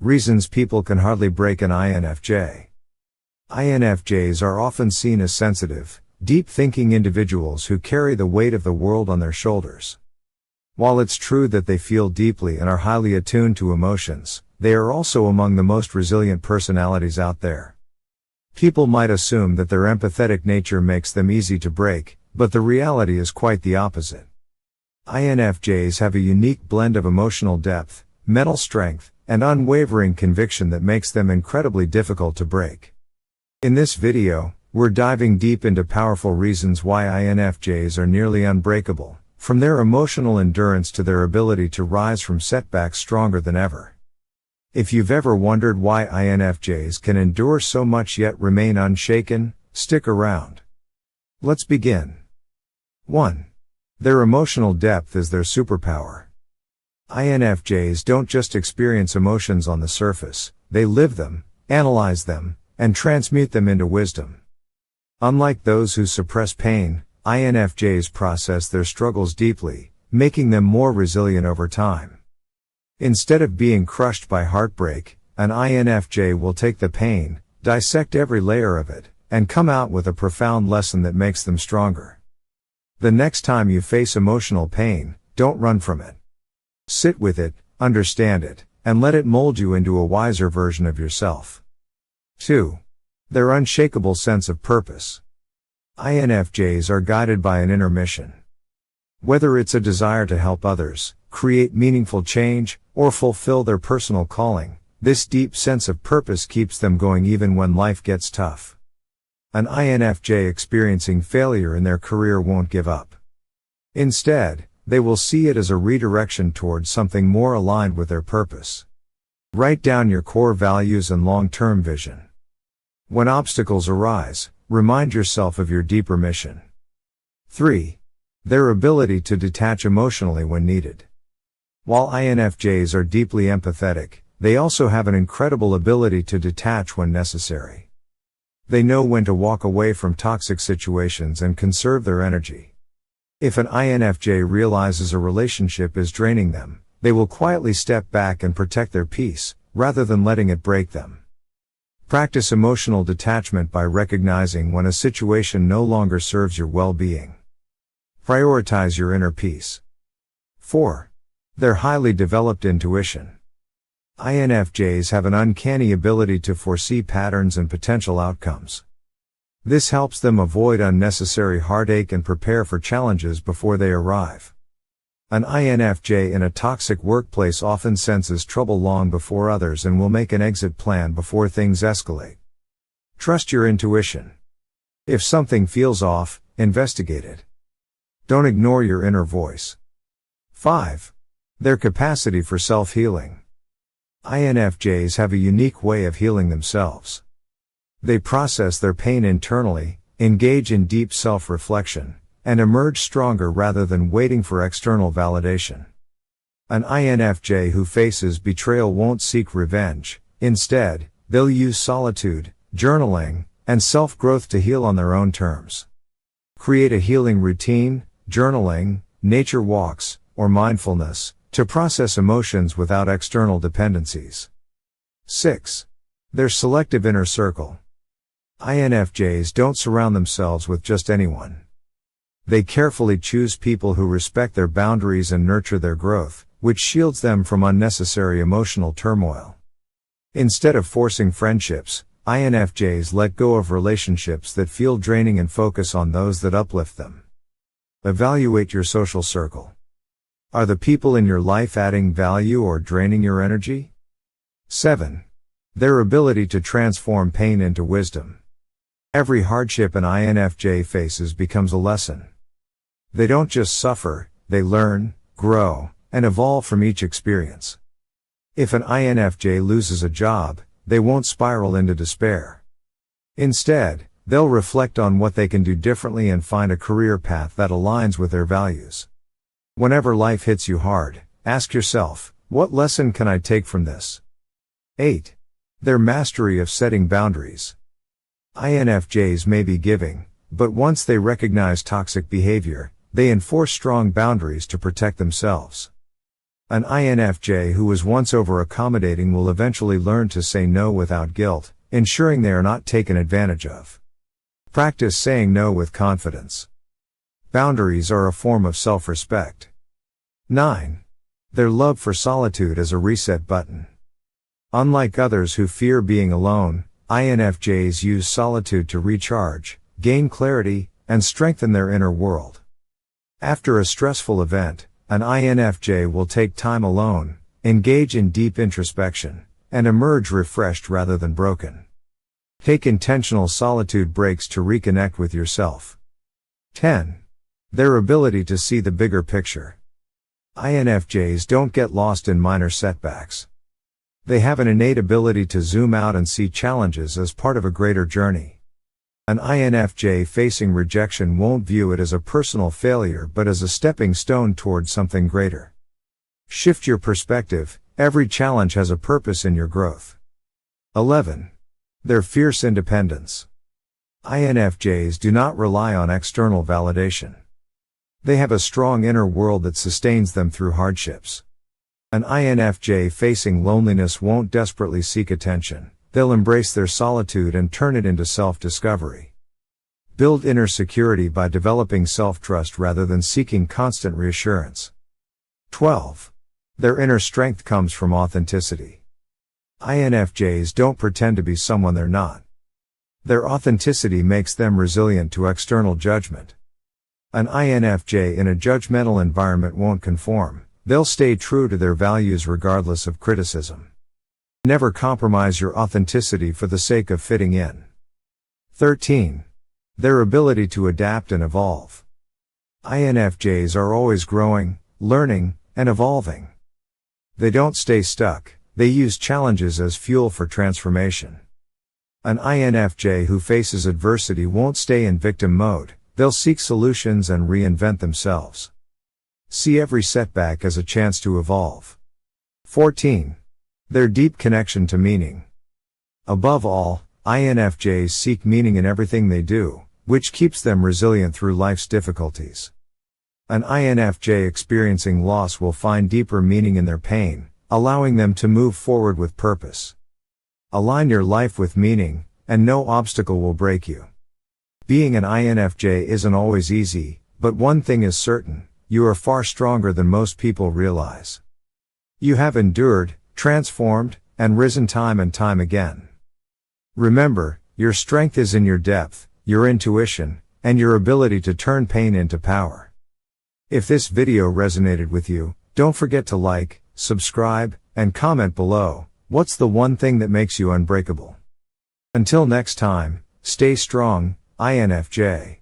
Reasons people can hardly break an INFJ. INFJs are often seen as sensitive, deep-thinking individuals who carry the weight of the world on their shoulders. While it's true that they feel deeply and are highly attuned to emotions, they are also among the most resilient personalities out there. People might assume that their empathetic nature makes them easy to break, but the reality is quite the opposite. INFJs have a unique blend of emotional depth, mental strength, and unwavering conviction that makes them incredibly difficult to break. In this video, we're diving deep into powerful reasons why INFJs are nearly unbreakable, from their emotional endurance to their ability to rise from setbacks stronger than ever. If you've ever wondered why INFJs can endure so much yet remain unshaken, stick around. Let's begin. 1. Their emotional depth is their superpower. INFJs don't just experience emotions on the surface, they live them, analyze them, and transmute them into wisdom. Unlike those who suppress pain, INFJs process their struggles deeply, making them more resilient over time. Instead of being crushed by heartbreak, an INFJ will take the pain, dissect every layer of it, and come out with a profound lesson that makes them stronger. The next time you face emotional pain, don't run from it. Sit with it, understand it, and let it mold you into a wiser version of yourself. 2. Their unshakable sense of purpose. INFJs are guided by an inner mission. Whether it's a desire to help others, create meaningful change, or fulfill their personal calling, this deep sense of purpose keeps them going even when life gets tough. An INFJ experiencing failure in their career won't give up. Instead, they will see it as a redirection towards something more aligned with their purpose. Write down your core values and long-term vision. When obstacles arise, remind yourself of your deeper mission. 3. Their ability to detach emotionally when needed. While INFJs are deeply empathetic, they also have an incredible ability to detach when necessary. They know when to walk away from toxic situations and conserve their energy. If an INFJ realizes a relationship is draining them, they will quietly step back and protect their peace, rather than letting it break them. Practice emotional detachment by recognizing when a situation no longer serves your well-being. Prioritize your inner peace. 4. Their highly developed intuition. INFJs have an uncanny ability to foresee patterns and potential outcomes. This helps them avoid unnecessary heartache and prepare for challenges before they arrive. An INFJ in a toxic workplace often senses trouble long before others and will make an exit plan before things escalate. Trust your intuition. If something feels off, investigate it. Don't ignore your inner voice. 5. Their capacity for self-healing. INFJs have a unique way of healing themselves. They process their pain internally, engage in deep self-reflection, and emerge stronger rather than waiting for external validation. An INFJ who faces betrayal won't seek revenge. Instead, they'll use solitude, journaling, and self-growth to heal on their own terms. Create a healing routine, journaling, nature walks, or mindfulness, to process emotions without external dependencies. 6. Their selective inner circle. INFJs don't surround themselves with just anyone. They carefully choose people who respect their boundaries and nurture their growth, which shields them from unnecessary emotional turmoil. Instead of forcing friendships, INFJs let go of relationships that feel draining and focus on those that uplift them. Evaluate your social circle. Are the people in your life adding value or draining your energy? 7. Their ability to transform pain into wisdom. Every hardship an INFJ faces becomes a lesson. They don't just suffer, they learn, grow, and evolve from each experience. If an INFJ loses a job, they won't spiral into despair. Instead, they'll reflect on what they can do differently and find a career path that aligns with their values. Whenever life hits you hard, ask yourself, what lesson can I take from this? 8. Their mastery of setting boundaries. INFJs may be giving, but once they recognize toxic behavior, they enforce strong boundaries to protect themselves. An INFJ who was once over-accommodating will eventually learn to say no without guilt, ensuring they are not taken advantage of. Practice saying no with confidence. Boundaries are a form of self-respect. 9. Their love for solitude as a reset button. Unlike others who fear being alone, INFJs use solitude to recharge, gain clarity, and strengthen their inner world. After a stressful event, an INFJ will take time alone, engage in deep introspection, and emerge refreshed rather than broken. Take intentional solitude breaks to reconnect with yourself. 10. Their ability to see the bigger picture. INFJs don't get lost in minor setbacks. They have an innate ability to zoom out and see challenges as part of a greater journey. An INFJ facing rejection won't view it as a personal failure but as a stepping stone towards something greater. Shift your perspective, every challenge has a purpose in your growth. 11. Their fierce independence. INFJs do not rely on external validation. They have a strong inner world that sustains them through hardships. An INFJ facing loneliness won't desperately seek attention, they'll embrace their solitude and turn it into self-discovery. Build inner security by developing self-trust rather than seeking constant reassurance. 12. Their inner strength comes from authenticity. INFJs don't pretend to be someone they're not. Their authenticity makes them resilient to external judgment. An INFJ in a judgmental environment won't conform, they'll stay true to their values regardless of criticism. Never compromise your authenticity for the sake of fitting in. 13. Their ability to adapt and evolve. INFJs are always growing, learning, and evolving. They don't stay stuck, they use challenges as fuel for transformation. An INFJ who faces adversity won't stay in victim mode, they'll seek solutions and reinvent themselves. See every setback as a chance to evolve. 14. Their deep connection to meaning. Above all, INFJs seek meaning in everything they do, which keeps them resilient through life's difficulties. An INFJ experiencing loss will find deeper meaning in their pain, allowing them to move forward with purpose. Align your life with meaning, and no obstacle will break you. Being an INFJ isn't always easy, but one thing is certain, you are far stronger than most people realize. You have endured, transformed, and risen time and time again. Remember, your strength is in your depth, your intuition, and your ability to turn pain into power. If this video resonated with you, don't forget to like, subscribe, and comment below. What's the one thing that makes you unbreakable? Until next time, stay strong, INFJ.